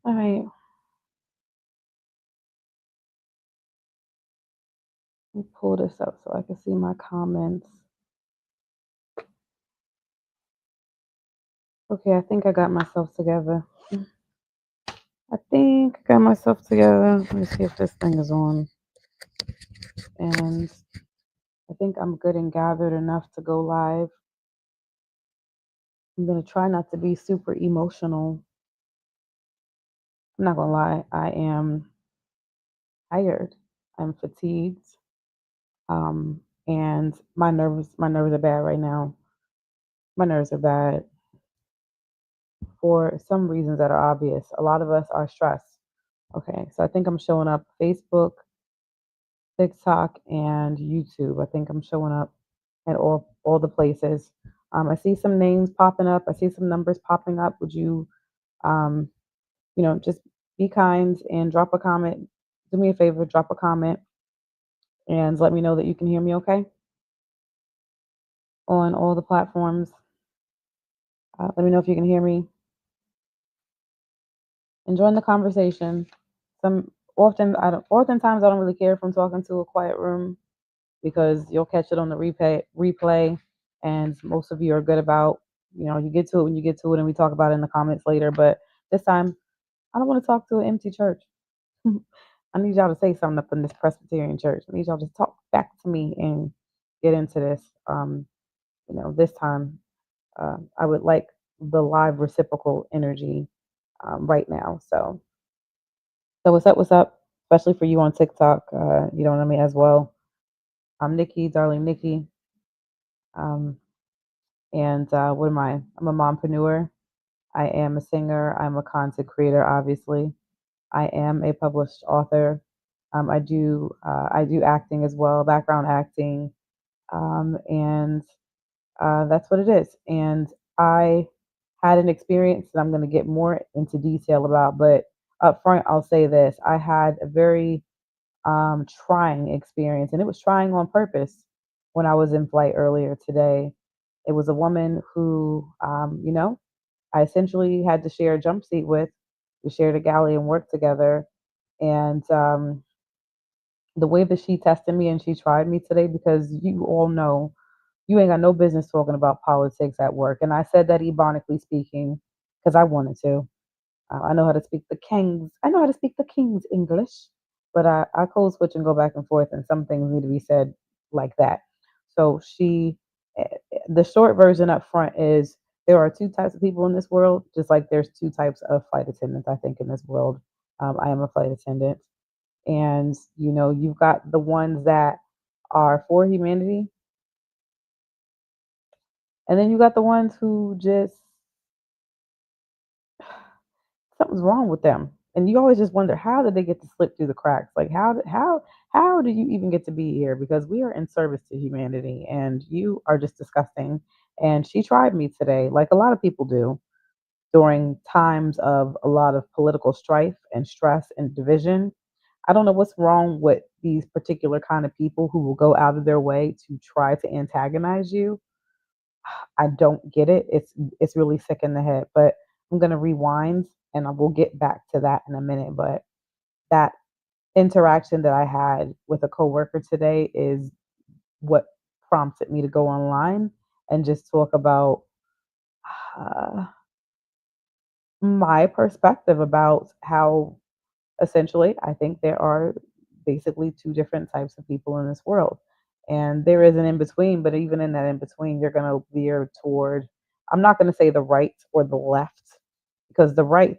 All right, let me pull this up so I can see my comments. Okay, I think I got myself together. I think I got myself together. Let me see if this thing is on. And I think I'm good and gathered enough to go live. I'm going to try not to be super emotional. I'm not going to lie. I am tired. I'm fatigued. And my nerves are bad right now. My nerves are bad for some reasons that are obvious. A lot of us are stressed. Okay, so I think I'm showing up Facebook, TikTok, and YouTube. I think I'm showing up at all the places. I see some names popping up. I see some numbers popping up. Would you, um, just be kind and drop a comment? Do me a favor, drop a comment and let me know that you can hear me okay on all the platforms. Let me know if you can hear me and join the conversation. Oftentimes I don't really care if I'm talking to a quiet room because you'll catch it on the replay, and most of you are good about, you get to it when you get to it, and we talk about it in the comments later. But this time, I don't want to talk to an empty church. I need y'all to say something up in this Presbyterian church. I need y'all to talk back to me and get into this. This time, I would like the live reciprocal energy right now. So what's up? What's up? Especially for you on TikTok, you know what I mean as well. I'm Nikki, darling Nikki. Um, And what am I? I'm a mompreneur. I am a singer. I'm a content creator, obviously. I am a published author. I do acting as well, background acting, and that's what it is. And I had an experience that I'm going to get more into detail about, but up front, I'll say this: I had a very trying experience, and it was trying on purpose when I was in flight earlier today. It was a woman who, I essentially had to share a jump seat with. We shared a galley and worked together. And the way that she tested me and she tried me today, because you all know you ain't got no business talking about politics at work. And I said that ebonically speaking because I wanted to. I know how to speak the king's. I know how to speak the king's English, but I code switch and go back and forth, and some things need to be said like that. So the short version up front is there are two types of people in this world, just like there's two types of flight attendants. I think in this world, I am a flight attendant, and you've got the ones that are for humanity, and then you got the ones who just something's wrong with them. And you always just wonder, how did they get to slip through the cracks? Like how do you even get to be here? Because we are in service to humanity, and you are just disgusting. And she tried me today, like a lot of people do during times of a lot of political strife and stress and division. I don't know what's wrong with these particular kind of people who will go out of their way to try to antagonize you. I don't get it. It's really sick in the head. But I'm gonna rewind and I will get back to that in a minute. But that interaction that I had with a coworker today is what prompted me to go online and just talk about uh, my perspective about how essentially I think there are basically two different types of people in this world. And there is an in between, but even in that in between, you're going to veer toward, I'm not going to say the right or the left, because the right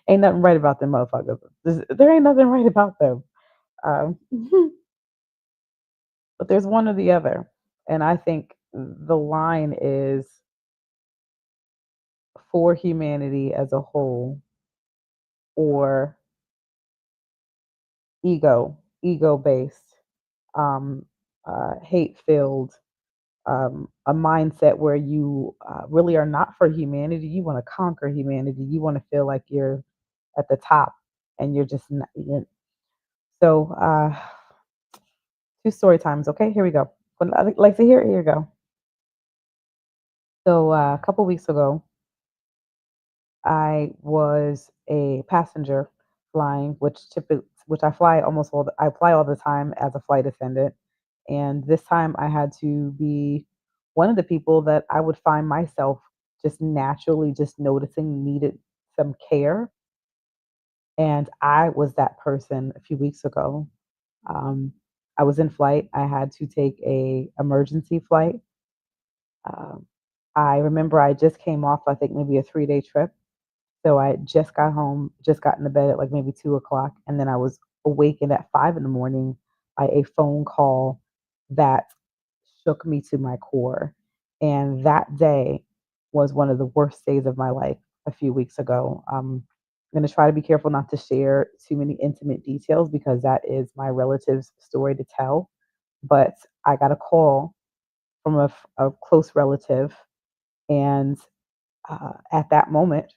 ain't nothing right about them motherfuckers. There ain't nothing right about them. Um, but there's one or the other. And I think the line is for humanity as a whole, or ego based, um, hate filled, a mindset where you really are not for humanity. You want to conquer humanity. You want to feel like you're at the top, and you're just not. So, two story times. Okay, here we go. When I like to hear, here we go. So, a couple weeks ago, I was a passenger flying, which I fly I fly all the time as a flight attendant. And this time I had to be one of the people that I would find myself just naturally just noticing needed some care. And I was that person a few weeks ago. Um, I was in flight. I had to take a emergency flight. Um, I remember I just came off, I think maybe a 3-day trip. So I just got home, just got into bed at like maybe 2 o'clock, and then I was awakened at 5 in the morning by a phone call that shook me to my core. And that day was one of the worst days of my life a few weeks ago. I'm going to try to be careful not to share too many intimate details because that is my relative's story to tell. But I got a call from a close relative, and at that moment,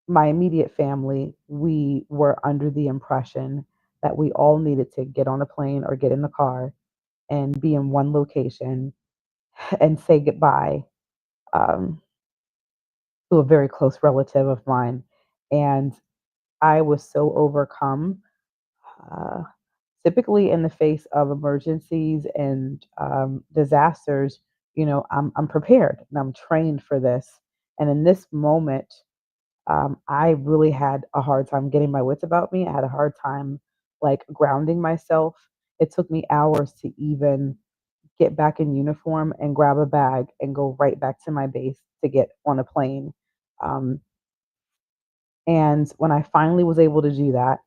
my immediate family, we were under the impression that we all needed to get on a plane or get in the car and be in one location and say goodbye um, to a very close relative of mine. And I was so overcome. Uh, Typically, in the face of emergencies and disasters, I'm prepared and I'm trained for this. And in this moment, I really had a hard time getting my wits about me. I had a hard time like grounding myself. It took me hours to even get back in uniform and grab a bag and go right back to my base to get on a plane. Um, and when I finally was able to do that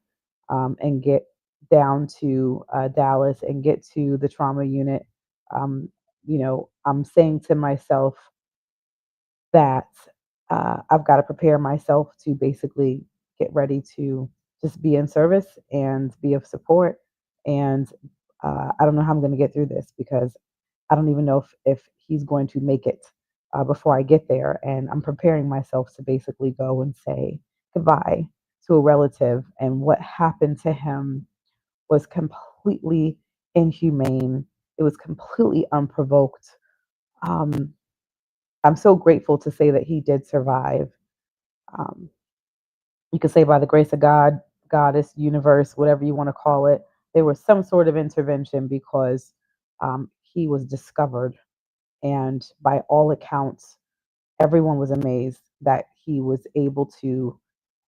and get down to Dallas and get to the trauma unit, um, I'm saying to myself, that I've got to prepare myself to basically get ready to just be in service and be of support. And I don't know how I'm going to get through this because I don't even know if he's going to make it before I get there. And I'm preparing myself to basically go and say goodbye to a relative. And what happened to him was completely inhumane, it was completely unprovoked. Um, I'm so grateful to say that he did survive. Um, you could say by the grace of God, goddess, universe, whatever you want to call it, there was some sort of intervention because he was discovered. And by all accounts, everyone was amazed that he was able to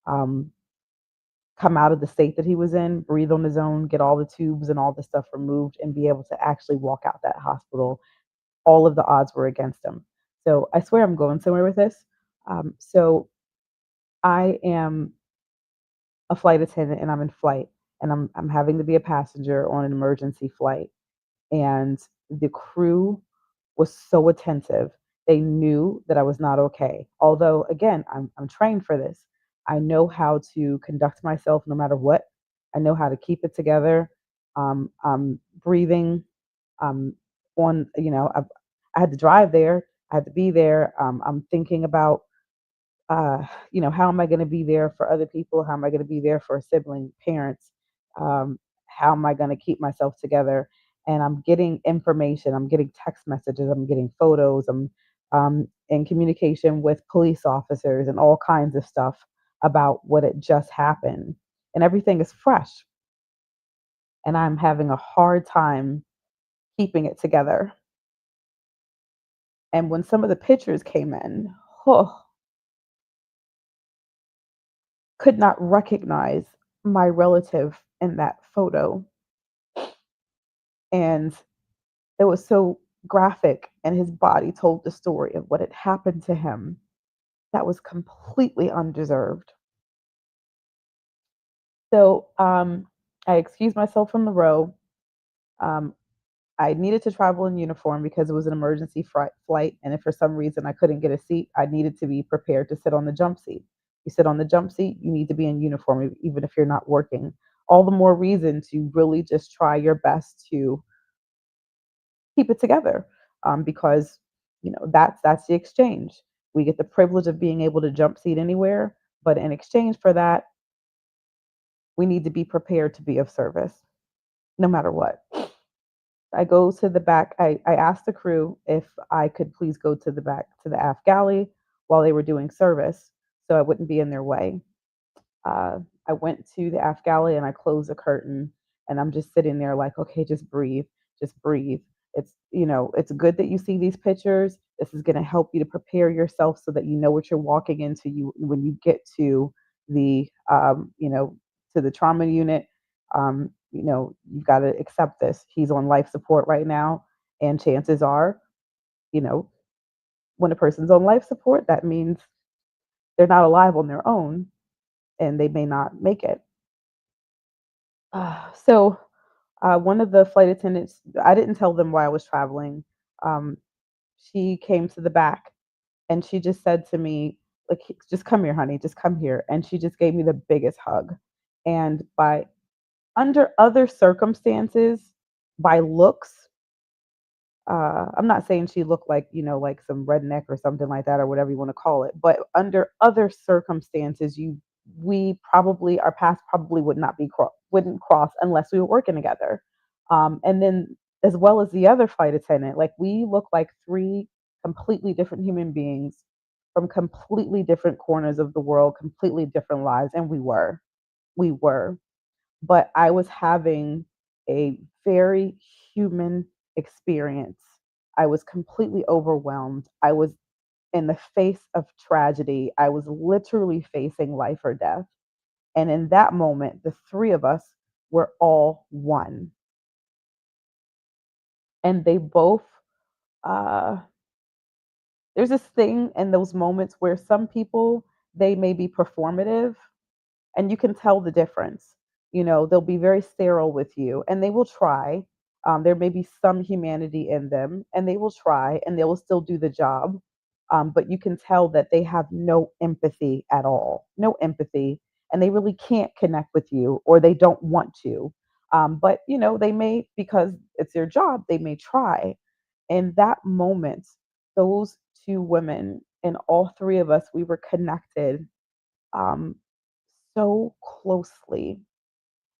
um, come out of the state that he was in, breathe on his own, get all the tubes and all the stuff removed, and be able to actually walk out that hospital. All of the odds were against him. So I swear I'm going somewhere with this. So I am a flight attendant and I'm in flight and I'm having to be a passenger on an emergency flight. And the crew was so attentive. They knew that I was not okay. Although again, I'm trained for this. I know how to conduct myself no matter what. I know how to keep it together. I'm breathing. On I had to drive there. I had to be there. I'm thinking about how am I going to be there for other people? How am I going to be there for a sibling, parents? How am I going to keep myself together? And I'm getting information. I'm getting text messages. I'm getting photos. I'm in communication with police officers and all kinds of stuff about what had just happened. And everything is fresh. And I'm having a hard time keeping it together. And when some of the pictures came in, oh, could not recognize my relative in that photo. And it was so graphic, and his body told the story of what had happened to him that was completely undeserved. So I excused myself from the row. Um, I needed to travel in uniform because it was an emergency flight. And if for some reason I couldn't get a seat, I needed to be prepared to sit on the jump seat. You sit on the jump seat, you need to be in uniform, even if you're not working. All the more reason to really just try your best to keep it together, because that's the exchange. We get the privilege of being able to jump seat anywhere, but in exchange for that, we need to be prepared to be of service, no matter what. I go to the back. I asked the crew if I could please go to the back to the aft galley while they were doing service. so I wouldn't be in their way. uh, I went to the aft galley and I closed the curtain, and I'm just sitting there like, okay, just breathe, just breathe. It's good that you see these pictures. This is going to help you to prepare yourself so that you know what you're walking into. You when you get to the to the trauma unit. You've got to accept this. He's on life support right now, and chances are, you know, when a person's on life support, that means they're not alive on their own and they may not make it. So one of the flight attendants, I didn't tell them why I was traveling. Um, she came to the back and she just said to me, like, just come here, honey, just come here. And she just gave me the biggest hug. And by under other circumstances, by looks, I'm not saying she looked like, like some redneck or something like that or whatever you want to call it, but under other circumstances, we probably our paths probably wouldn't cross unless we were working together. And then as well as the other flight attendant, like we look like three completely different human beings from completely different corners of the world, completely different lives, and we were but I was having a very human experience. I was completely overwhelmed. I was in the face of tragedy. I was literally facing life or death. And in that moment, the three of us were all one. And they both, uh, there's this thing in those moments where some people, they may be performative and you can tell the difference. They'll be very sterile with you and they will try. There may be some humanity in them and they will try and they will still do the job. But you can tell that they have no empathy at all, no empathy, and they really can't connect with you or they don't want to. But, they may, because it's their job, they may try. In that moment, those two women and all three of us, we were connected um, so closely.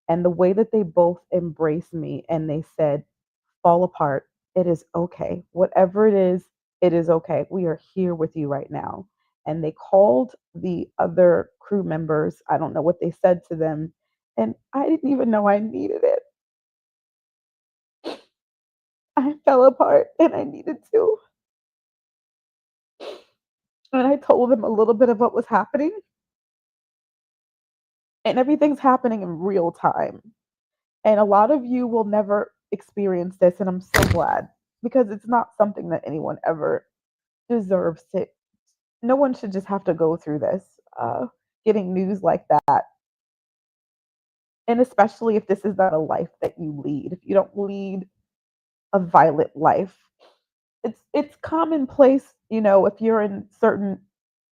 And the way that they both embraced me and they said, fall apart. It is okay. Whatever it is okay. We are here with you right now. And they called the other crew members. I don't know what they said to them. And I didn't even know I needed it. I fell apart and I needed to. And I told them a little bit of what was happening. And everything's happening in real time. And a lot of you will never experience this, and I'm so glad because it's not something that anyone ever deserves to. No one should just have to go through this, getting news like that. And especially if this is not a life that you lead, if you don't lead a violent life, it's commonplace, if you're in certain,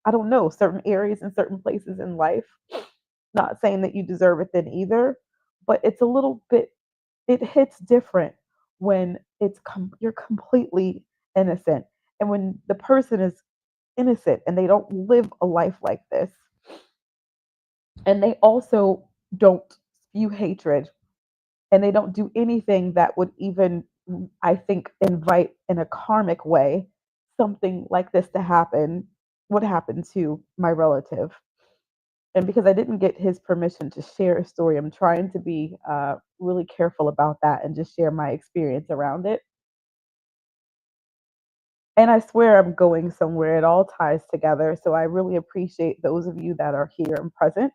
I don't know, certain areas and certain places in life. Not saying that you deserve it then either, but it's a little bit it hits different when you're completely innocent and when the person is innocent and they don't live a life like this and they also don't spew hatred and they don't do anything that would even, I think, invite in a karmic way something like this to happen, what happened to my relative. And because I didn't get his permission to share a story, I'm trying to be really careful about that and just share my experience around it. And I swear I'm going somewhere. It all ties together. So I really appreciate those of you that are here and present.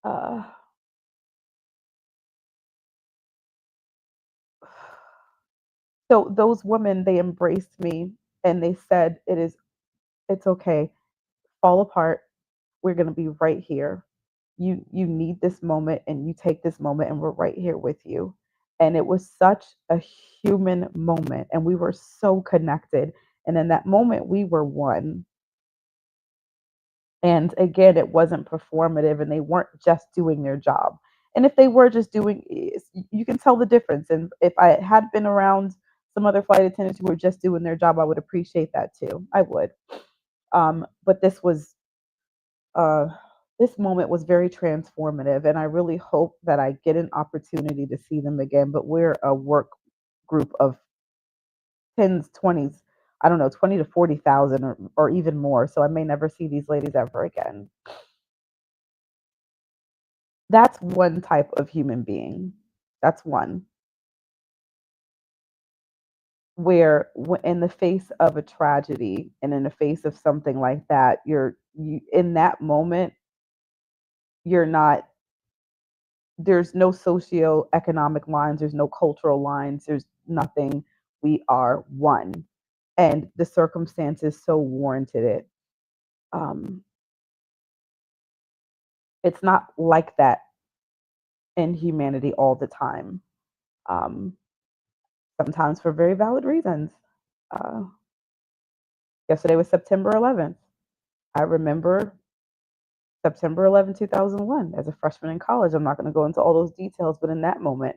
Uh, so those women, they embraced me and they said, it's okay. Fall apart. We're going to be right here. You need this moment and you take this moment and we're right here with you. And it was such a human moment and we were so connected. And in that moment, we were one. And again, it wasn't performative and they weren't just doing their job. And if they were just you can tell the difference. And if I had been around some other flight attendants who were just doing their job, I would appreciate that too. I would. But uh, this moment was very transformative. And I really hope that I get an opportunity to see them again. But we're a work group of 10s, 20s. I don't know, 20 to 40,000 or even more. So I may never see these ladies ever again. That's one type of human being. That's one where in the face of a tragedy and in the face of something like that, you in that moment, you're not there's no socio-economic lines, there's no cultural lines, there's nothing. We are one. And the circumstances so warranted it. Um, it's not like that in humanity all the time. Um, Sometimes for very valid reasons. Uh, Yesterday was September 11th. I remember September 11th, 2001, as a freshman in college. I'm not going to go into all those details, but in that moment,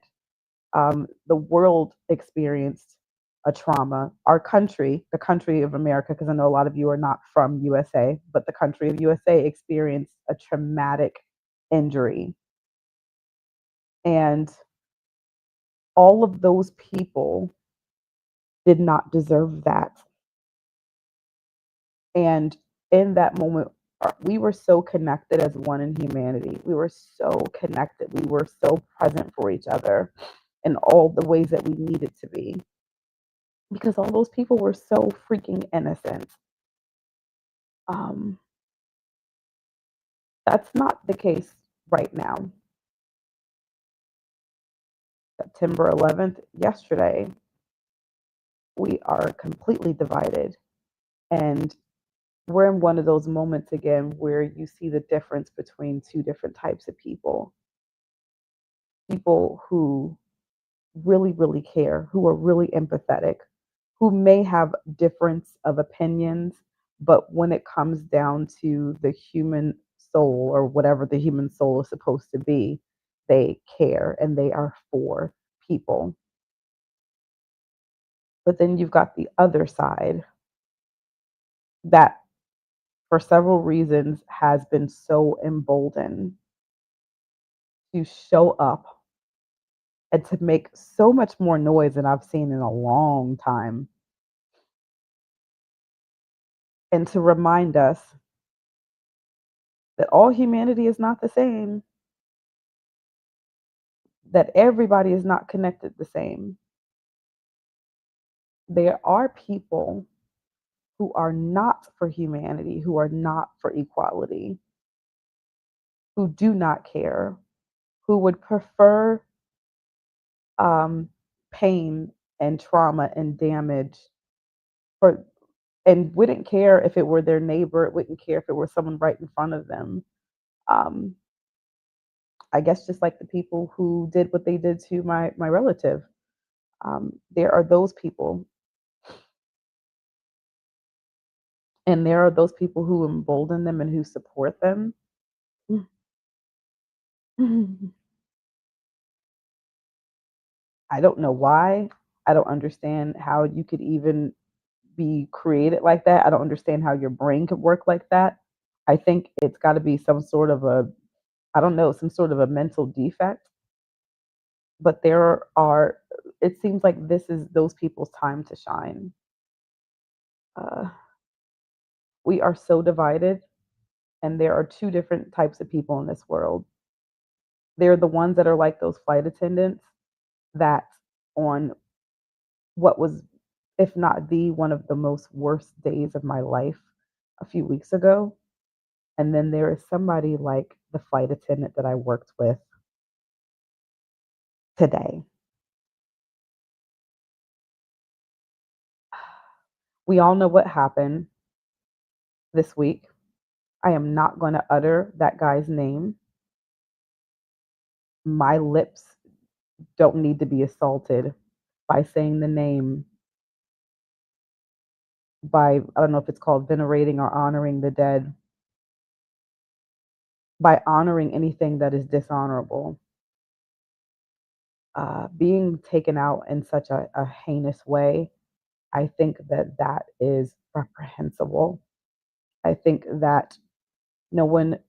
the world experienced a trauma. Our country, the country of America, because I know a lot of you are not from USA, but the country of USA experienced a traumatic injury. And all of those people did not deserve that. And in that moment, we were so connected as one in humanity. We were so connected. We were so present for each other in all the ways that we needed to be because all those people were so freaking innocent. Um, that's not the case right now. September 11th, yesterday, we are completely divided. And we're in one of those moments again where you see the difference between two different types of people. People who really, really care, who are really empathetic, who may have difference of opinions, but when it comes down to the human soul or whatever the human soul is supposed to be, they care and they are for people. But then you've got the other side that, for several reasons, has been so emboldened to show up and to make so much more noise than I've seen in a long time, and to remind us that all humanity is not the same, that everybody is not connected the same. There are people who are not for humanity, who are not for equality, who do not care, who would prefer um, pain and trauma and damage for, and wouldn't care if it were their neighbor, wouldn't care if it were someone right in front of them. Um, I guess just like the people who did what they did to my relative. There are those people, and there are those people who embolden them and who support them. I don't know why. I don't understand how you could even be created like that. I don't understand how your brain could work like that. I think it's got to be some sort of a, I don't know, some sort of a mental defect. But there are, it seems like this is those people's time to shine. Uh, we are so divided, and there are two different types of people in this world. They're the ones that are like those flight attendants that on what was, if not the one of the most worst days of my life a few weeks ago. And then there is somebody like the flight attendant that I worked with today. We all know what happened this week. I am not going to utter that guy's name. My lips don't need to be assaulted by saying the name, by, I don't know if it's called venerating or honoring the dead, by honoring anything that is dishonorable. Being taken out in such a heinous way, I think that that is reprehensible. I think that no one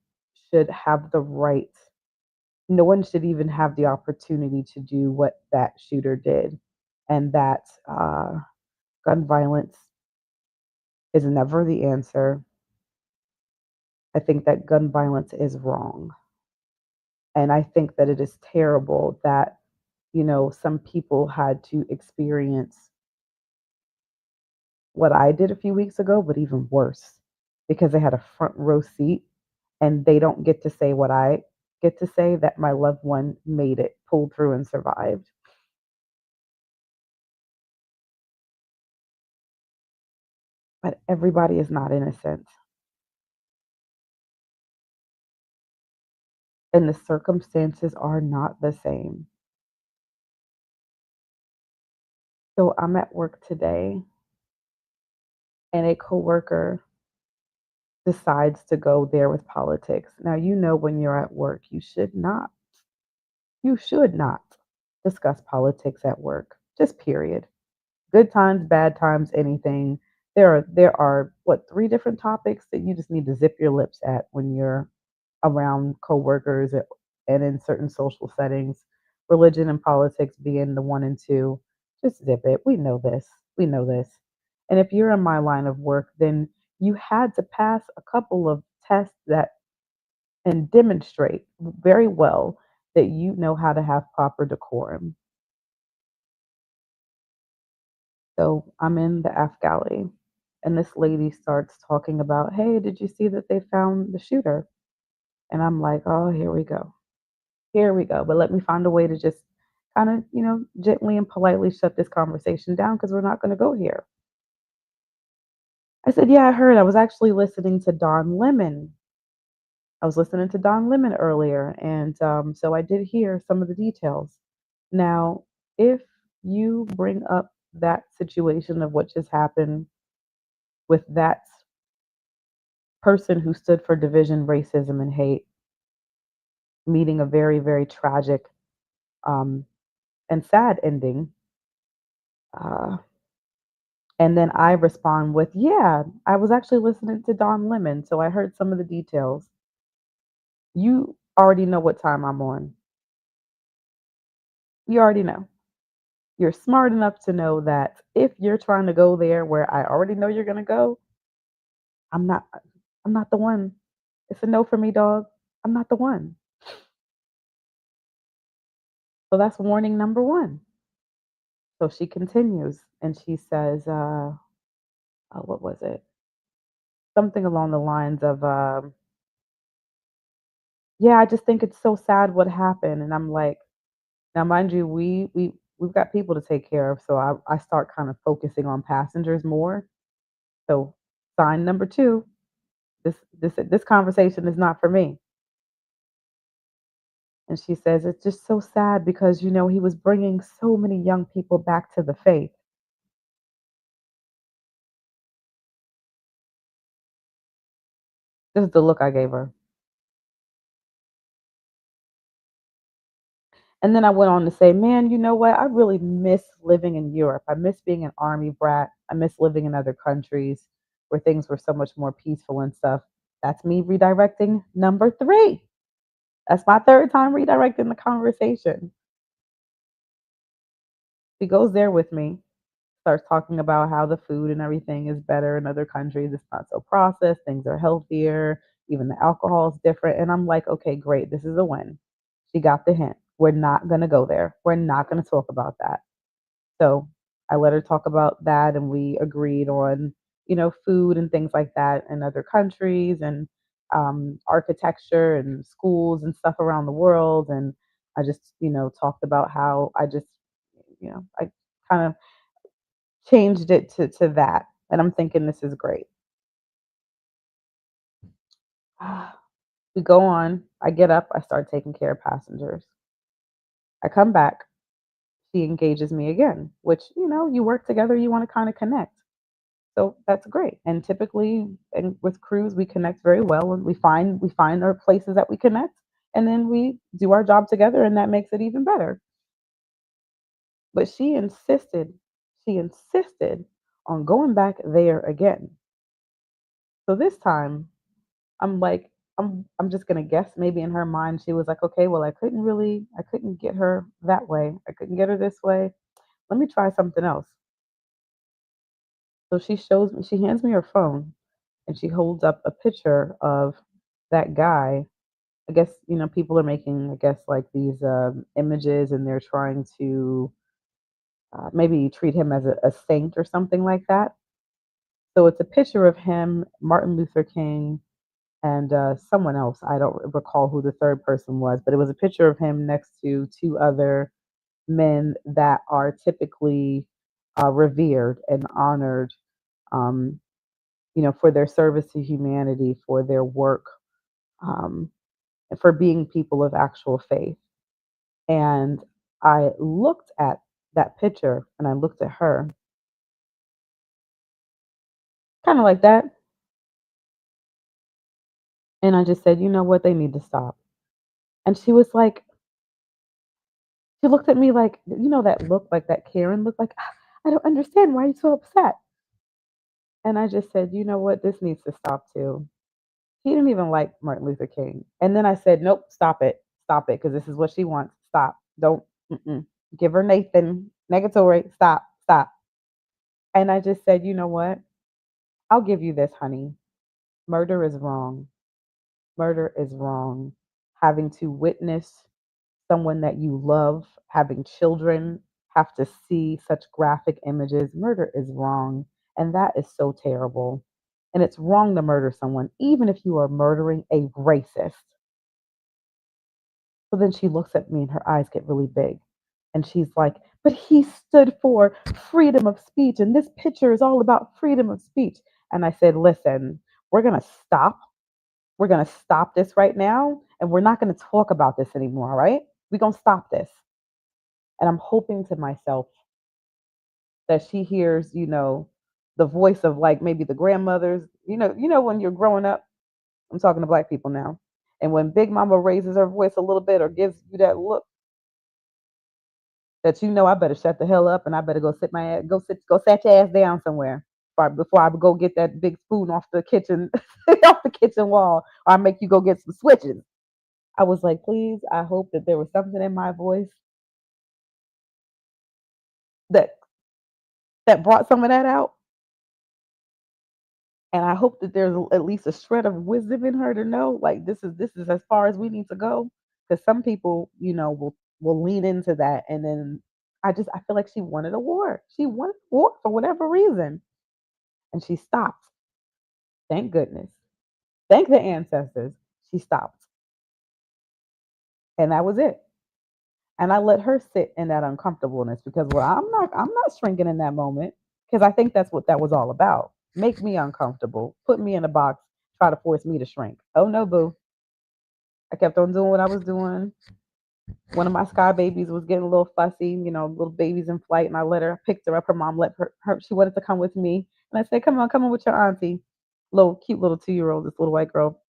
should have the right, no one should even have the opportunity to do what that shooter did. And that gun violence is never the answer. I think that gun violence is wrong. And I think that it is terrible that, some people had to experience what I did a few weeks ago, but even worse because they had a front row seat and they don't get to say what I get to say, that my loved one made it, pulled through, and survived. But everybody is not innocent, and the circumstances are not the same. So I'm at work today, and a coworker decides to go there with politics. Now, when you're at work, you should not discuss politics at work, just period. Good times, bad times, anything. There are what, three different topics that you just need to zip your lips at when you're around coworkers and in certain social settings. Religion and politics being the one and two. Just zip it. We know this. We know this. And if you're in my line of work, then you had to pass a couple of tests that and demonstrate very well that you know how to have proper decorum. So I'm in the F galley, and this lady starts talking about, "Hey, did you see that they found the shooter?" And I'm like, "Oh, here we go. Here we go." But let me find a way to just kind of, gently and politely shut this conversation down because we're not going to go here. I said, "Yeah, I heard. I was actually listening to Don Lemon. I was listening to Don Lemon earlier, and so I did hear some of the details. Now, if you bring up that situation of what just happened with that person who stood for division, racism, and hate, meeting a very, very tragic um, and sad ending. Uh, and then I respond with, "Yeah, I was actually listening to Don Lemon, so I heard some of the details." You already know what time I'm on. You already know. You're smart enough to know that if you're trying to go there where I already know you're going to go, I'm not. I'm not the one. It's a no for me, dog. I'm not the one. So that's warning number one. So she continues and she says, what was it? Something along the lines of, "Yeah, I just think it's so sad what happened." And I'm like, now, mind you, we've got people to take care of, so I start kind of focusing on passengers more. So sign number two, this conversation is not for me. And she says it's just so sad because he was bringing so many young people back to the faith. This is the look I gave her. And then I went on to say, "Man, you know what? I really miss living in Europe. I miss being an army brat. I miss living in other countries where things were so much more peaceful and stuff." That's me redirecting number three. That's my third time redirecting the conversation. She goes there with me, starts talking about how the food and everything is better in other countries. It's not so processed, things are healthier, even the alcohol is different. And I'm like, okay, great, this is a win. She got the hint. We're not going to go there. We're not going to talk about that. So I let her talk about that, and we agreed on, food and things like that in other countries, and architecture and schools and stuff around the world. And I just, talked about how I kind of changed it to that. And I'm thinking this is great. We go on. I get up. I start taking care of passengers. I come back. She engages me again, which, you work together, you want to kind of connect. So that's great. And typically, and with crews, we connect very well, and we find our places that we connect, and then we do our job together, and that makes it even better. But she insisted on going back there again. So this time, I'm like, I'm just gonna guess, maybe in her mind she was like, okay, well, I couldn't get her that way. I couldn't get her this way. Let me try something else. So she hands me her phone and she holds up a picture of that guy. I guess, people are making, I guess, like these images and they're trying to maybe treat him as a saint or something like that. So it's a picture of him, Martin Luther King, and someone else. I don't recall who the third person was, but it was a picture of him next to two other men that are typically revered and honored, um, for their service to humanity, for their work, um, and for being people of actual faith. And I looked at that picture and I looked at her, kind of like that. And I just said, you know what? They need to stop. And she was like, she looked at me like, that look, like that Karen look, like, "Ah, I don't understand. Why are you so upset?" And I just said, you know what? This needs to stop too. He didn't even like Martin Luther King. And then I said, nope, stop it. Stop it. Because this is what she wants. Stop. Don't give her Nathan. Negatory. Stop. Stop. And I just said, you know what? I'll give you this, honey. Murder is wrong. Murder is wrong. Having to witness someone that you love, having children have to see such graphic images, murder is wrong. And that is so terrible. And it's wrong to murder someone, even if you are murdering a racist. So then she looks at me and her eyes get really big. And she's like, but he stood for freedom of speech. And this picture is all about freedom of speech. And I said, listen, we're going to stop. We're going to stop this right now. And we're not going to talk about this anymore. All right. We're going to stop this. And I'm hoping to myself that she hears, the voice of like maybe the grandmothers, when you're growing up, I'm talking to black people now. And when Big Mama raises her voice a little bit or gives you that look, that I better shut the hell up and I better go sit my ass, go sit your ass down somewhere before I go get that big spoon off the kitchen off the kitchen wall, or I make you go get some switches. I was like, please, I hope that there was something in my voice that brought some of that out. And I hope that there's at least a shred of wisdom in her to know, like, this is as far as we need to go. Because some people, will lean into that, and then I feel like she wanted a war. She wanted war for whatever reason, and she stopped. Thank goodness. Thank the ancestors. She stopped, and that was it. And I let her sit in that uncomfortableness because, well, I'm not shrinking in that moment because I think that's what that was all about. Make me uncomfortable, put me in a box, try to force me to shrink. Oh no, boo. I kept on doing what I was doing. One of my sky babies was getting a little fussy, little babies in flight, and I picked her up. Her mom let her she wanted to come with me. And I said, come on with your auntie. Little cute little 2-year old, this little white girl.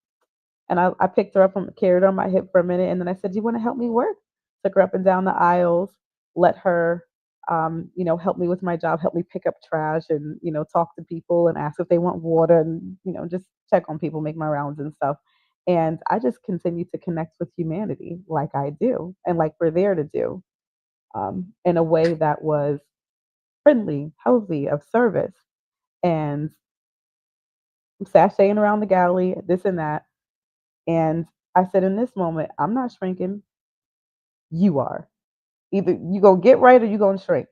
And I picked her up and carried her on my hip for a minute. And then I said, "Do you want to help me work?" Took her up and down the aisles, let her, help me with my job, help me pick up trash and, talk to people and ask if they want water and, just check on people, make my rounds and stuff. And I just continue to connect with humanity like I do and like we're there to do, in a way that was friendly, healthy, of service. And sashaying around the gallery, this and that. And I said, in this moment, I'm not shrinking. You are. Either you gonna get right or you gonna shrink.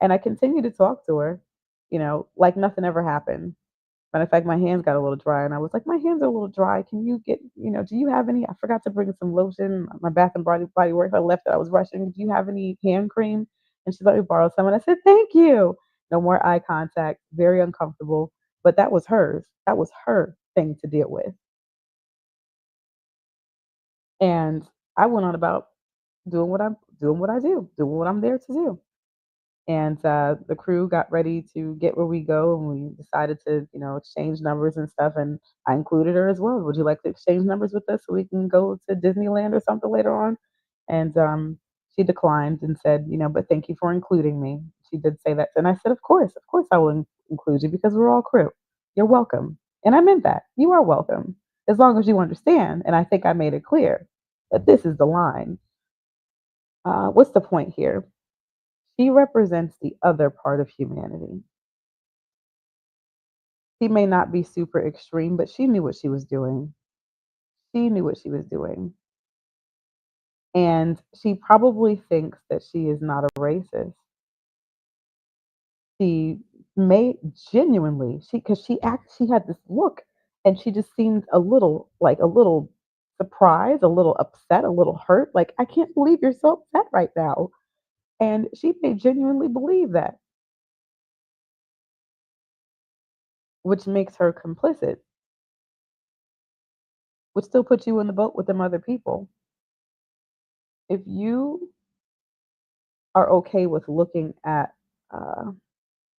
And I continued to talk to her, like nothing ever happened. Matter of fact, my hands got a little dry, and I was like, "My hands are a little dry. Can you get, do you have any? I forgot to bring some lotion. My Bath and Body Works. I left it. I was rushing. Do you have any hand cream?" And she let me borrow some, and I said, "Thank you." No more eye contact. Very uncomfortable, but that was hers. That was her thing to deal with, and I went on about doing what I do, doing what I'm there to do. And the crew got ready to get where we go, and we decided to, exchange numbers and stuff. And I included her as well. Would you like to exchange numbers with us so we can go to Disneyland or something later on? And she declined and said, but thank you for including me. She did say that, and I said, of course, I will include you because we're all crew. You're welcome, and I meant that. You are welcome as long as you understand. And I think I made it clear that this is the line. What's the point here? She represents the other part of humanity. She may not be super extreme, but she knew what she was doing. She knew what she was doing. And she probably thinks that she is not a racist. She may genuinely, she had this look and she just seemed a little surprised, a little upset, a little hurt. Like, I can't believe you're so upset right now. And she may genuinely believe that, which makes her complicit, which still puts you in the boat with them other people. If you are okay with looking at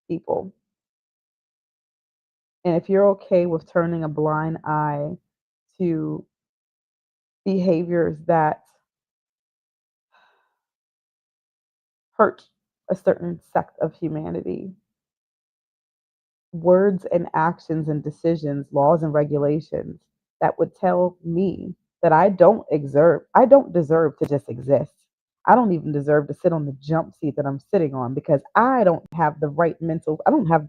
people, and if you're okay with turning a blind eye to behaviors that hurt a certain sect of humanity, words and actions and decisions, laws and regulations that would tell me that I don't deserve to just exist. I don't even deserve to sit on the jump seat that I'm sitting on because I don't have the right I don't have,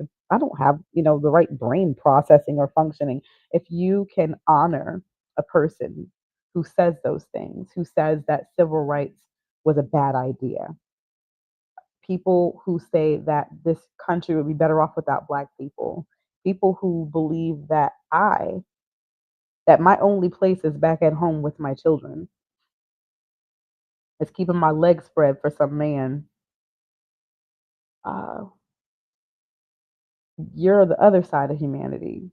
the right brain processing or functioning. If you can honor a person who says those things, who says that civil rights was a bad idea, people who say that this country would be better off without black people, people who believe that my only place is back at home with my children, is keeping my legs spread for some man. Uh, you're the other side of humanity.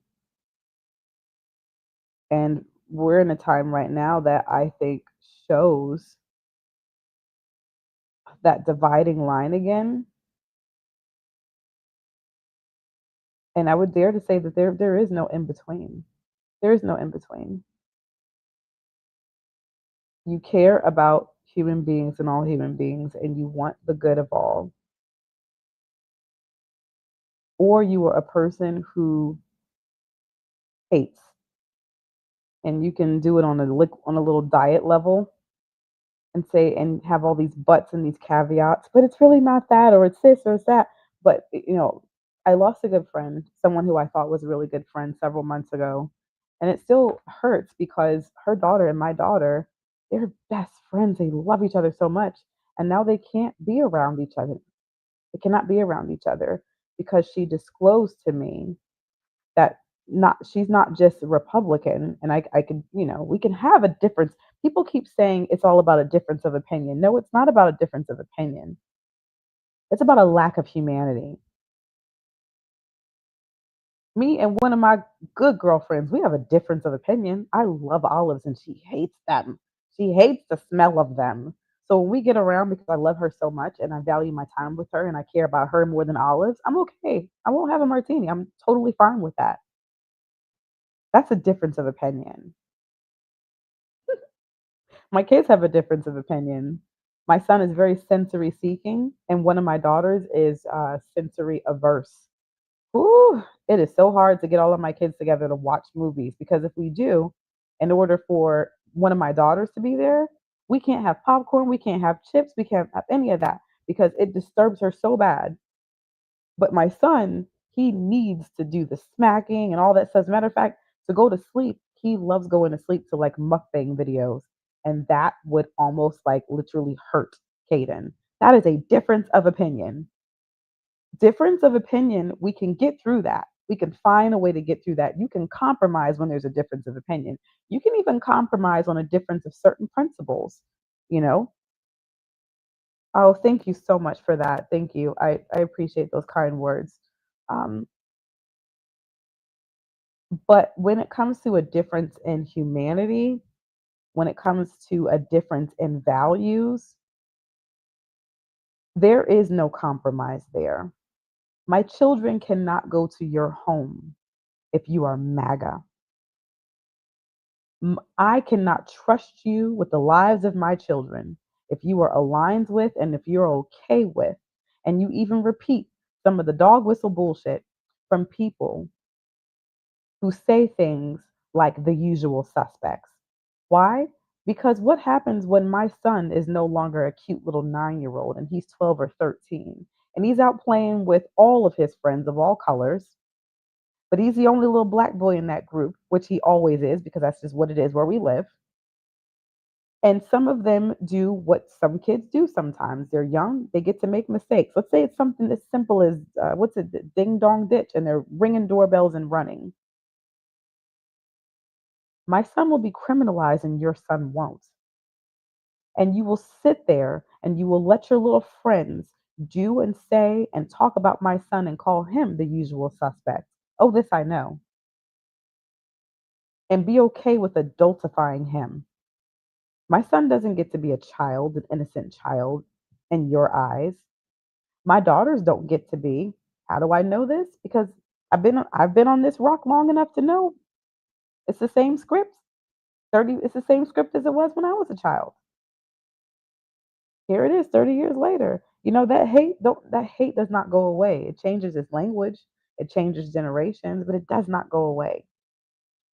And we're in a time right now that I think shows that dividing line again. And I would dare to say that there is no in between. There is no in between. You care about human beings and all human beings, and you want the good of all, or you are a person who hates, and you can do it on on a little diet level and say and have all these buts and these caveats, but it's really not that, or it's this, or it's that. But I lost a good friend, someone who I thought was a really good friend several months ago, and it still hurts because her daughter and my daughter, they're best friends. They love each other so much, and now they can't be around each other. They cannot be around each other because she disclosed to me that not she's not just a Republican, and I could, we can have a difference. People keep saying it's all about a difference of opinion. No, it's not about a difference of opinion. It's about a lack of humanity. Me and one of my good girlfriends, we have a difference of opinion. I love olives and she hates them. She hates the smell of them. So when we get around, because I love her so much and I value my time with her and I care about her more than olives, I'm okay. I won't have a martini. I'm totally fine with that. That's a difference of opinion. My kids have a difference of opinion. My son is very sensory seeking, and one of my daughters is sensory averse. Ooh, it is so hard to get all of my kids together to watch movies because if we do, in order for one of my daughters to be there, we can't have popcorn, we can't have chips, we can't have any of that because it disturbs her so bad. But my son, he needs to do the smacking and all that stuff. As a matter of fact, to go to sleep, he loves going to sleep to like mukbang videos. And that would almost like literally hurt Caden. That is a difference of opinion. Difference of opinion, we can get through that. We can find a way to get through that. You can compromise when there's a difference of opinion. You can even compromise on a difference of certain principles, you know? Oh, thank you so much for that. Thank you. I appreciate those kind words. Um, but when it comes to a difference in humanity, when it comes to a difference in values, there is no compromise there. My children cannot go to your home if you are MAGA. I cannot trust you with the lives of my children if you are aligned with and if you're okay with, and you even repeat some of the dog whistle bullshit from people who say things like the usual suspects. Why? Because what happens when my son is no longer a cute little 9-year old and he's 12 or 13 and he's out playing with all of his friends of all colors? but he's the only little black boy in that group, which he always is because that's just what it is where we live. And some of them do what some kids do sometimes. They're young, they get to make mistakes. Let's say it's something as simple as what's it, ding dong ditch, and they're ringing doorbells and running. My son will be criminalized and your son won't. And you will sit there and you will let your little friends do and say and talk about my son and call him the usual suspect. Oh, this I know. And be okay with adultifying him. My son doesn't get to be a child, an innocent child in your eyes. My daughters don't get to be. How do I know this? Because I've been on this rock long enough to know it's the same script. 30 it's the same script as it was when I was a child. Here it is 30 years later. That hate does not go away. It changes its language, it changes generations, but it does not go away.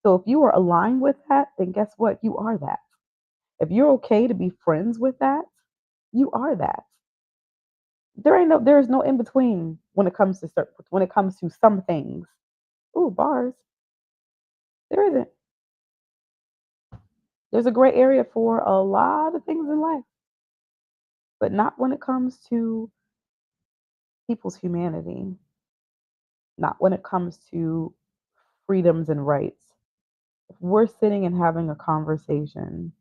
So if you are aligned with that, then guess what? You are that. If you're okay to be friends with that, you are that. There is no in between when it comes to some things. Ooh, bars. There isn't. There's a gray area for a lot of things in life, but not when it comes to people's humanity, not when it comes to freedoms and rights. If we're sitting and having a conversation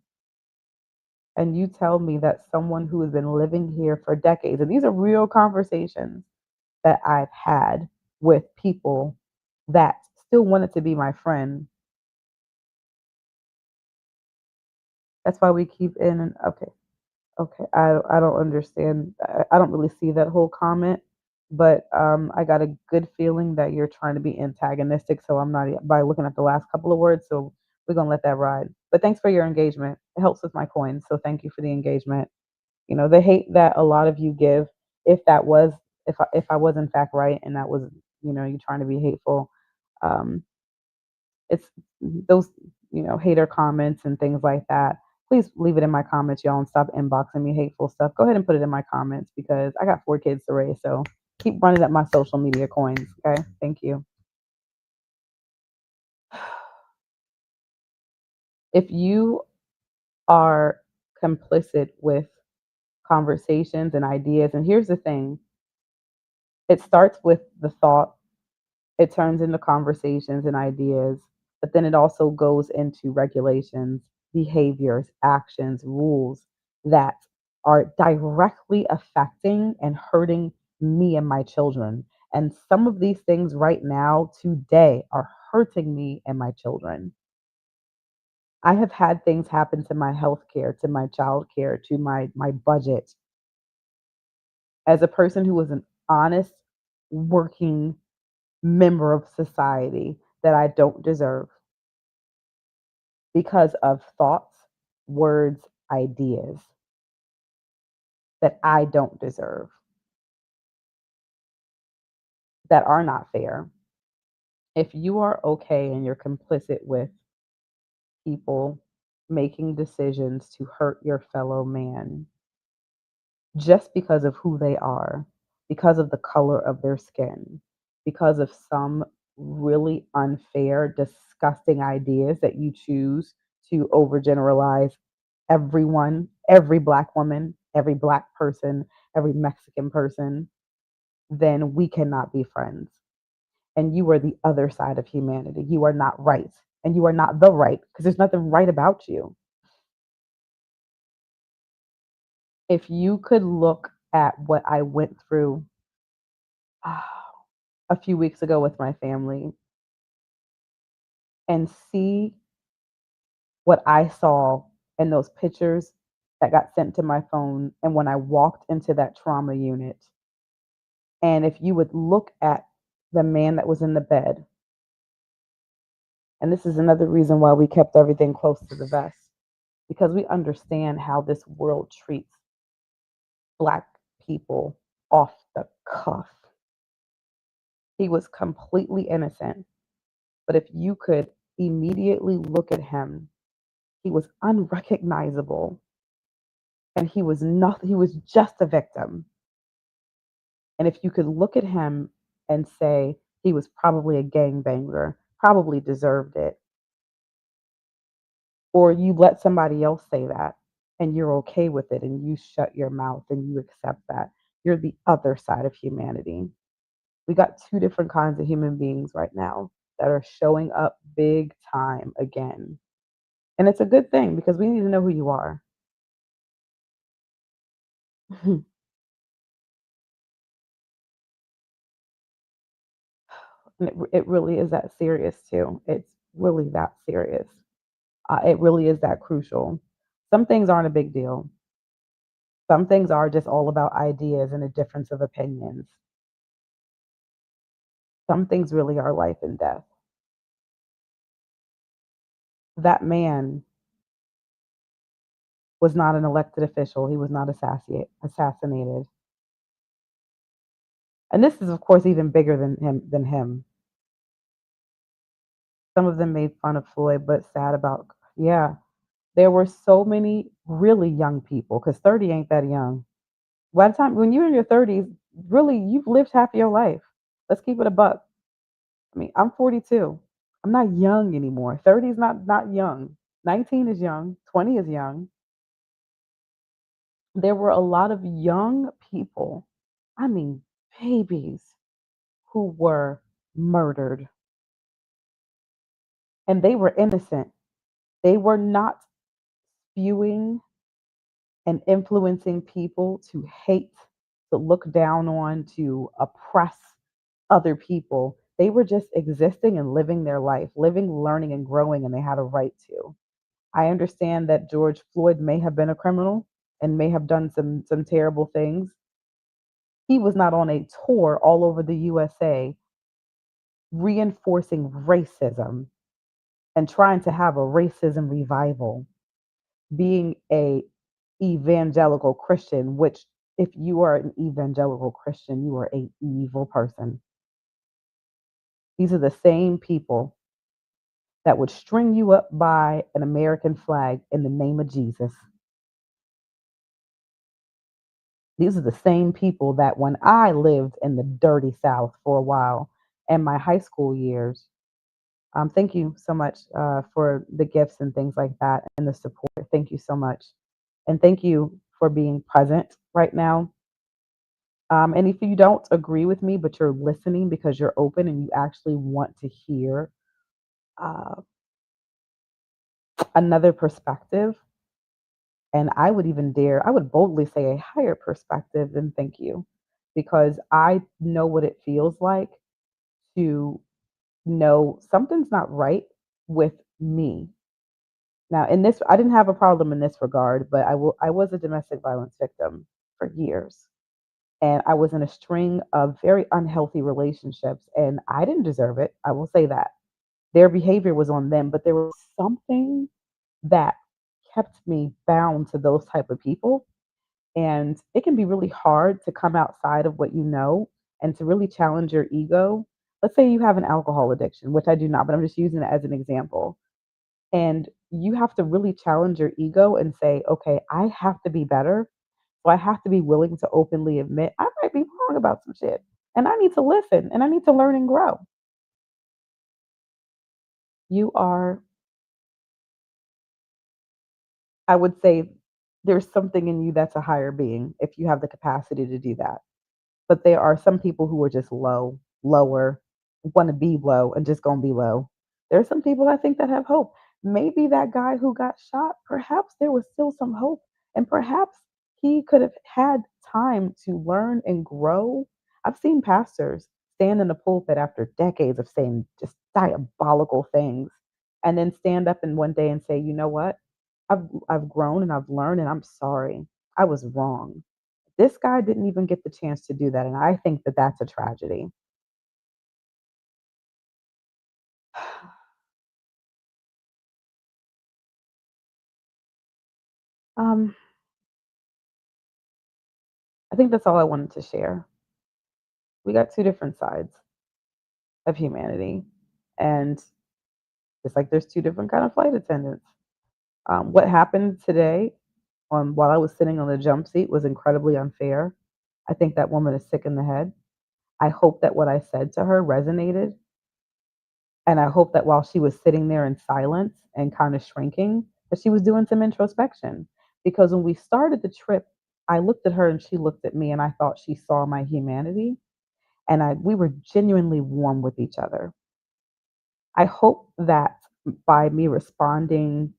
and you tell me that someone who has been living here for decades, and these are real conversations that I've had with people that still wanted to be my friend. That's why we keep in and okay. Okay, I don't understand. I don't really see that whole comment, but I got a good feeling that you're trying to be antagonistic. So I'm not by looking at the last couple of words. So we're gonna let that ride. But thanks for your engagement. It helps with my coins. So thank you for the engagement. The hate that a lot of you give, if that was if I was in fact right and that was you trying to be hateful, um, it's those, hater comments and things like that. Please leave it in my comments, y'all, and stop inboxing me hateful stuff. Go ahead and put it in my comments because I got 4 kids to raise. So keep running up my social media coins. Okay. Thank you. If you are complicit with conversations and ideas, and here's the thing, it starts with the thought. It turns into conversations and ideas, but then it also goes into regulations, behaviors, actions, rules that are directly affecting and hurting me and my children. And some of these things right now, today, are hurting me and my children. I have had things happen to my health care, to my child care, to my budget. As a person who was an honest, working member of society that I don't deserve because of thoughts, words, ideas that I don't deserve, that are not fair. If you are okay and you're complicit with people making decisions to hurt your fellow man just because of who they are, because of the color of their skin, because of some really unfair, disgusting ideas that you choose to overgeneralize everyone, every black woman, every black person, every Mexican person, then we cannot be friends. And you are the other side of humanity. You are not right. And you are not the right because there's nothing right about you. If you could look at what I went through a few weeks ago with my family and see what I saw in those pictures that got sent to my phone and when I walked into that trauma unit, and if you would look at the man that was in the bed, and this is another reason why we kept everything close to the vest, because we understand how this world treats black people off the cuff. He was completely innocent, but if you could immediately look at him, he was unrecognizable and he was nothing, he was just a victim. And if you could look at him and say He was probably a gangbanger, probably deserved it. Or you let somebody else say that and you're okay with it and you shut your mouth and you accept that. You're the other side of humanity. We got two different kinds of human beings right now that are showing up big time again. And it's a good thing because we need to know who you are. And it really is that serious too. It's really that serious. It really is that crucial. Some things aren't a big deal. Some things are just all about ideas and a difference of opinions. Some things really are life and death. That man was not an elected official. He was not assassinated. And this is, of course, even bigger than him. Some of them made fun of Floyd, but sad about, yeah. There were so many really young people because 30 ain't that young. By the time when you're in your 30s, really, you've lived half your life. Let's keep it a buck. I mean, I'm 42. I'm not young anymore. 30 is not young. 19 is young. 20 is young. There were a lot of young people, I mean, babies, who were murdered, and they were innocent. They were not spewing and influencing people to hate, to look down on, to oppress other people. They were just existing and living their life, living, learning, and growing, and they had a right to. I understand that George Floyd may have been a criminal and may have done some terrible things. He was not on a tour all over the USA reinforcing racism and trying to have a racism revival, being a evangelical Christian, which if you are an evangelical Christian, you are a evil person. These are the same people that would string you up by an American flag in the name of Jesus. These are the same people that when I lived in the dirty South for a while in my high school years, thank you so much for the gifts and things like that and the support. Thank you so much. And thank you for being present right now. And if you don't agree with me, but you're listening because you're open and you actually want to hear uh, another perspective, and I would even dare, I would boldly say a higher perspective, then thank you. Because I know what it feels like to know something's not right with me. Now, in this, I didn't have a problem in this regard, but I was a domestic violence victim for years. And I was in a string of very unhealthy relationships, and I didn't deserve it. I will say that. Their behavior was on them, but there was something that kept me bound to those type of people. And it can be really hard to come outside of what you know and to really challenge your ego. Let's say you have an alcohol addiction, which I do not, but I'm just using it as an example. And you have to really challenge your ego and say, okay, I have to be better. So I have to be willing to openly admit I might be wrong about some shit. And I need to listen and I need to learn and grow. You are, I would say, there's something in you that's a higher being if you have the capacity to do that. But there are some people who are just low, lower, want to be low and just going to be low. There are some people I think that have hope. Maybe that guy who got shot, perhaps there was still some hope. And perhaps he could have had time to learn and grow. I've seen pastors stand in the pulpit after decades of saying just diabolical things and then stand up in one day and say, you know what? I've grown and I've learned and I'm sorry. I was wrong. This guy didn't even get the chance to do that, and I think that that's a tragedy. Um, I think that's all I wanted to share. We got two different sides of humanity, and it's like there's two different kind of flight attendants. What happened today, while I was sitting on the jump seat, was incredibly unfair. I think that woman is sick in the head. I hope that what I said to her resonated, and I hope that while she was sitting there in silence and kind of shrinking, that she was doing some introspection. Because when we started the trip, I looked at her and she looked at me, and I thought she saw my humanity, and we were genuinely warm with each other. I hope that by me responding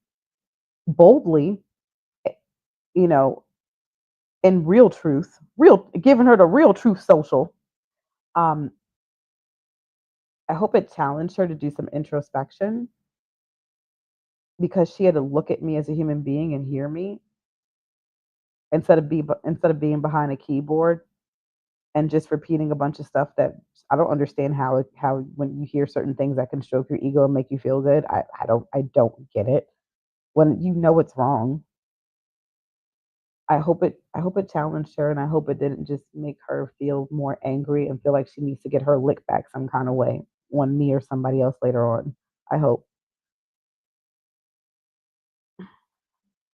boldly, eh, you know, in real truth, real giving her the real truth social, um, I hope it challenged her to do some introspection because she had to look at me as a human being and hear me instead of being behind a keyboard and just repeating a bunch of stuff that I don't understand how when you hear certain things that can stroke your ego and make you feel good. I don't get it. When you know it's wrong, I hope it challenged her, and I hope it didn't just make her feel more angry and feel like she needs to get her lick back some kind of way on me or somebody else later on. I hope.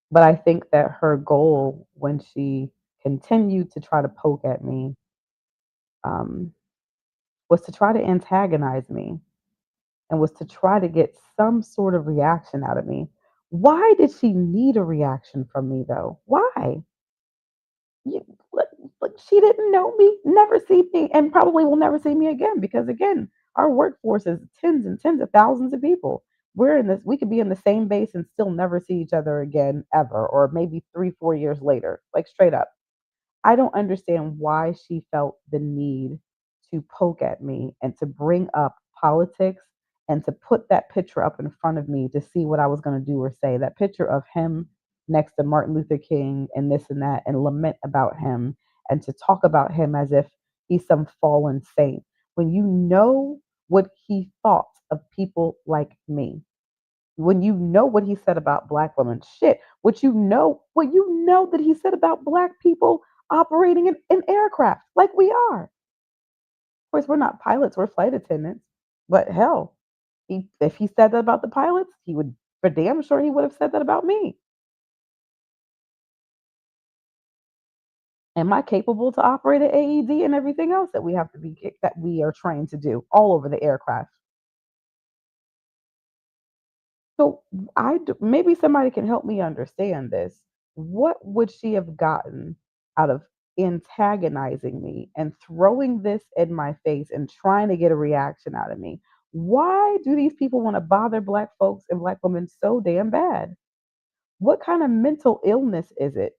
But I think that her goal when she continued to try to poke at me, um, was to try to antagonize me and was to try to get some sort of reaction out of me. Why did she need a reaction from me though? Why? You, like, she didn't know me, never see me, and probably will never see me again because again, our workforce is tens and tens of thousands of people. We're in this. We could be in the same base and still never see each other again ever, or maybe 3, 4 years later, like straight up. I don't understand why she felt the need to poke at me and to bring up politics and to put that picture up in front of me to see what I was going to do or say. That picture of him next to Martin Luther King and this and that, and lament about him and to talk about him as if he's some fallen saint when you know what he thought of people like me, when you know what he said about black women, shit, what you know that he said about black people operating in aircraft like we are. Of course, we're not pilots, we're flight attendants. But hell, if he said that about the pilots, he would for damn sure he would have said that about me. Am I capable to operate an AED and everything else that we have to that we are trained to do all over the aircraft? So maybe somebody can help me understand this. What would she have gotten out of antagonizing me and throwing this in my face and trying to get a reaction out of me? Why do these people want to bother black folks and black women so damn bad? What kind of mental illness is it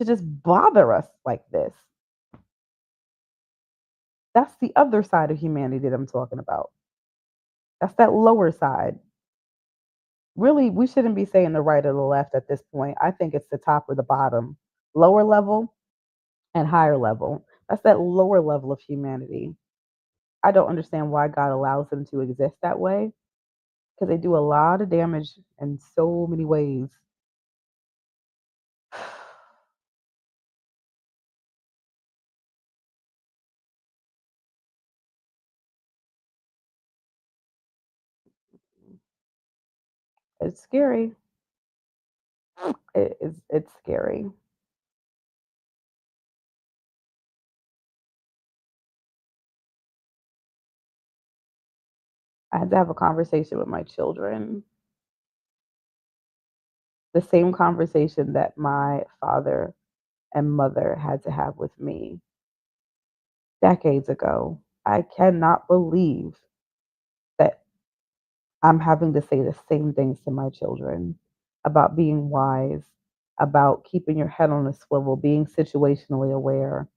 to just bother us like this? That's the other side of humanity that I'm talking about. That's that lower side. Really, we shouldn't be saying the right or the left at this point. I think it's the top or the bottom, lower level and higher level. That's that lower level of humanity. I don't understand why God allows them to exist that way because they do a lot of damage in so many ways. It's scary. It's scary. I had to have a conversation with my children, the same conversation that my father and mother had to have with me decades ago. I cannot believe that I'm having to say the same things to my children about being wise, about keeping your head on a swivel, being situationally aware,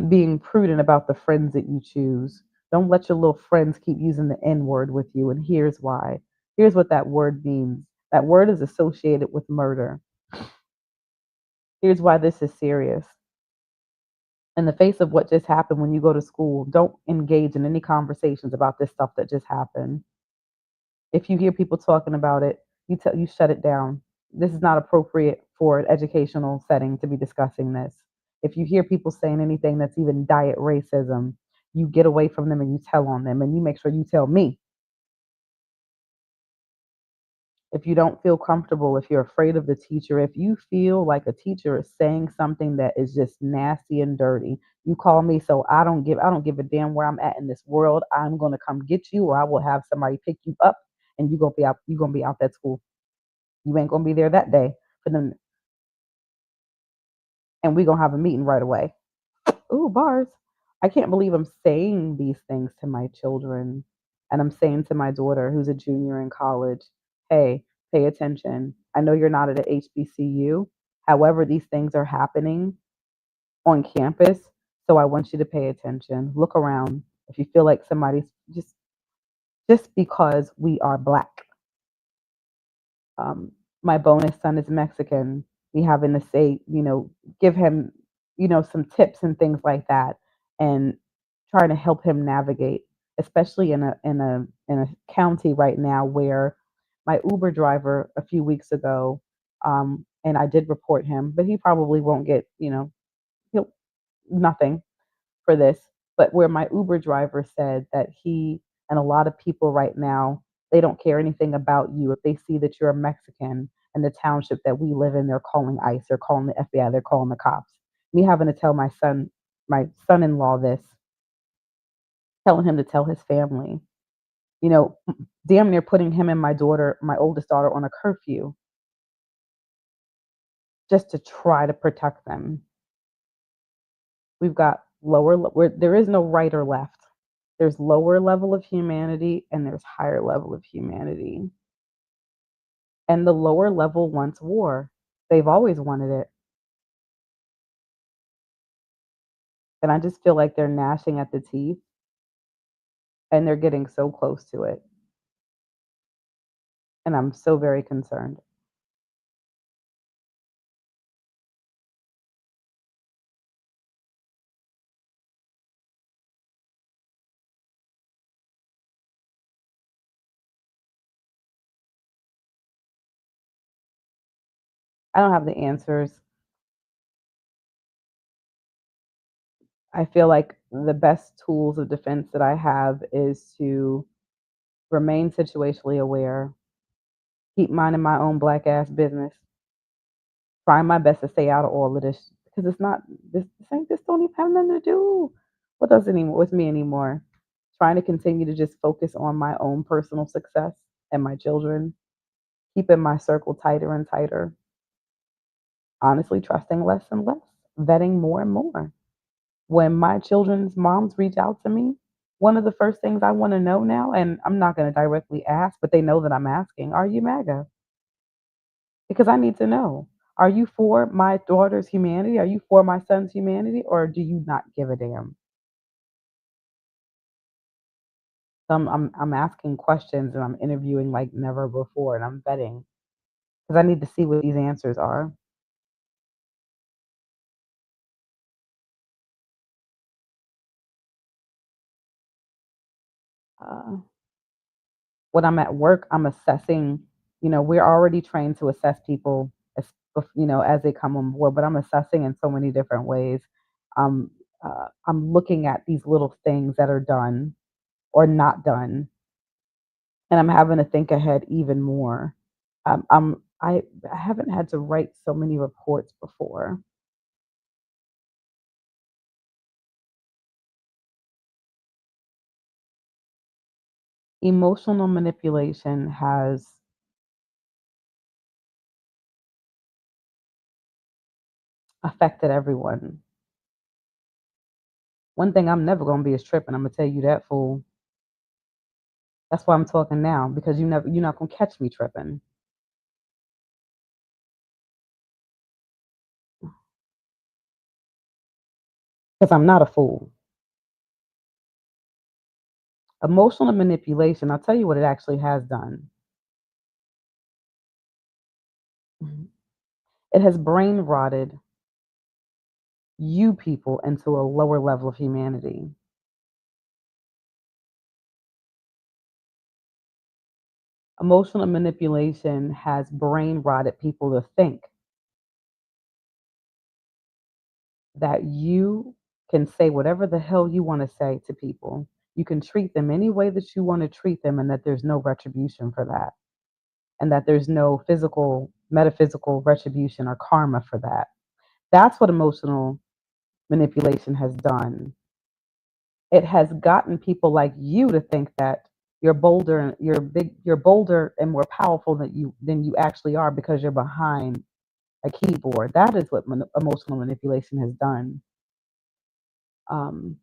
being prudent about the friends that you choose. Don't let your little friends keep using the N word with you. And here's why. Here's what that word means. That word is associated with murder. Here's why this is serious. In the face of what just happened when you go to school, don't engage in any conversations about this stuff that just happened. If you hear people talking about it, you shut it down. This is not appropriate for an educational setting to be discussing this. If you hear people saying anything that's even diet racism, you get away from them and you tell on them and you make sure you tell me. If you don't feel comfortable, if you're afraid of the teacher, if you feel like a teacher is saying something that is just nasty and dirty, you call me. So I don't give a damn where I'm at in this world. I'm gonna come get you, or I will have somebody pick you up, and you gonna be out that school. You ain't gonna be there that day for them, and we gonna have a meeting right away. Ooh, bars. I can't believe I'm saying these things to my children. And I'm saying to my daughter, who's a junior in college, hey, pay attention. I know you're not at a HBCU. However, these things are happening on campus. So I want you to pay attention. Look around. If you feel like somebody's just because we are black. Um, my bonus son is Mexican. We having to say, give him, some tips and things like that, and trying to help him navigate, especially in a county right now where my Uber driver a few weeks ago, and I did report him, but he probably won't get, he'll, nothing for this, but where my Uber driver said that he and a lot of people right now, they don't care anything about you. If they see that you're a Mexican in the township that we live in, they're calling ICE, they're calling the FBI, they're calling the cops. Me having to tell my son-in-law this, telling him to tell his family, damn near putting him and my oldest daughter on a curfew just to try to protect them. We've got where there is no right or left. There's lower level of humanity and there's higher level of humanity. And the lower level wants war. They've always wanted it. And I just feel like they're gnashing at the teeth and they're getting so close to it. And I'm so very concerned. I don't have the answers. I feel like the best tools of defense that I have is to remain situationally aware, keep minding my own black ass business, trying my best to stay out of all of this because it's not this don't even have nothing to do with me anymore. Trying to continue to just focus on my own personal success and my children, keeping my circle tighter and tighter, honestly trusting less and less, vetting more and more. When my children's moms reach out to me, one of the first things I want to know now, and I'm not going to directly ask, but they know that I'm asking, are you MAGA? Because I need to know. Are you for my daughter's humanity? Are you for my son's humanity? Or do you not give a damn? So I'm asking questions and I'm interviewing like never before and I'm vetting because I need to see what these answers are. Uh, when I'm at work, I'm assessing, we're already trained to assess people as they come on board, but I'm assessing in so many different ways. Um, I'm looking at these little things that are done or not done, and I'm having to think ahead even more. I haven't had to write so many reports before. Emotional manipulation has affected everyone. One thing I'm never gonna be is tripping. I'm gonna tell you that, fool. That's why I'm talking now because you're not gonna catch me tripping because I'm not a fool. Emotional manipulation. I'll tell you what it actually has done. Mhm. It has brain rotted you people into a lower level of humanity. Emotional manipulation has brain rotted people to think that you can say whatever the hell you want to say to people. You can treat them any way that you want to treat them and that there's no retribution for that. and that there's no physical, metaphysical retribution or karma for that. That's what emotional manipulation has done. It has gotten people like you to think that you're bolder and more powerful than you actually are because you're behind a keyboard. That is what emotional manipulation has done. Um,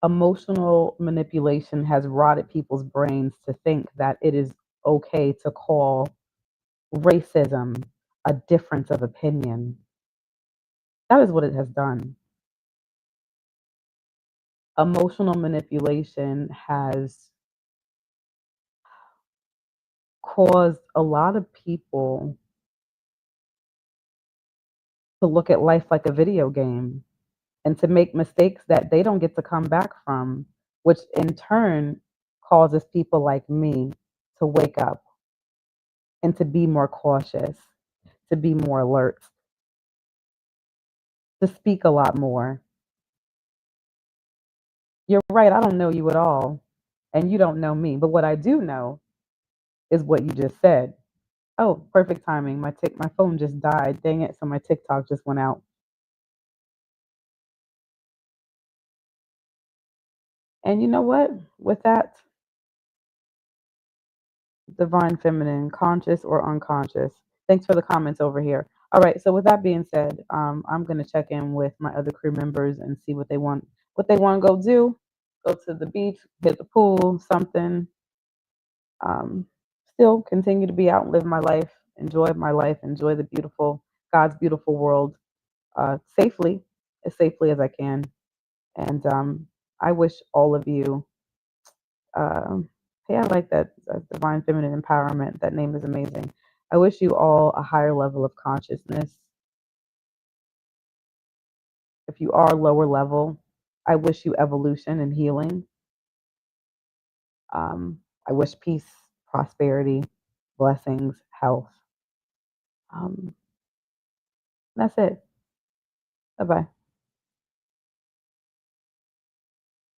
Emotional manipulation has rotted people's brains to think that it is okay to call racism a difference of opinion. That is what it has done. Emotional manipulation has caused a lot of people to look at life like a video game and to make mistakes that they don't get to come back from, which in turn causes people like me to wake up and to be more cautious, to be more alert, to speak a lot more. You're right, I don't know you at all, and you don't know me, but what I do know is what you just said. Oh, perfect timing. My phone just died. Dang it, so my TikTok just went out. And you know what? With that, divine feminine, conscious or unconscious. Thanks for the comments over here. All right, so with that being said, I'm gonna check in with my other crew members and see what they want to go do. Go to the beach, hit the pool, something. Um, Still continue to be out and live my life, enjoy the beautiful God's beautiful world safely, as safely as I can. And I wish all of you. Hey, I like that divine feminine empowerment. That name is amazing. I wish you all a higher level of consciousness. If you are lower level, I wish you evolution and healing. I wish peace, prosperity, blessings, health. Um, that's it. Bye bye.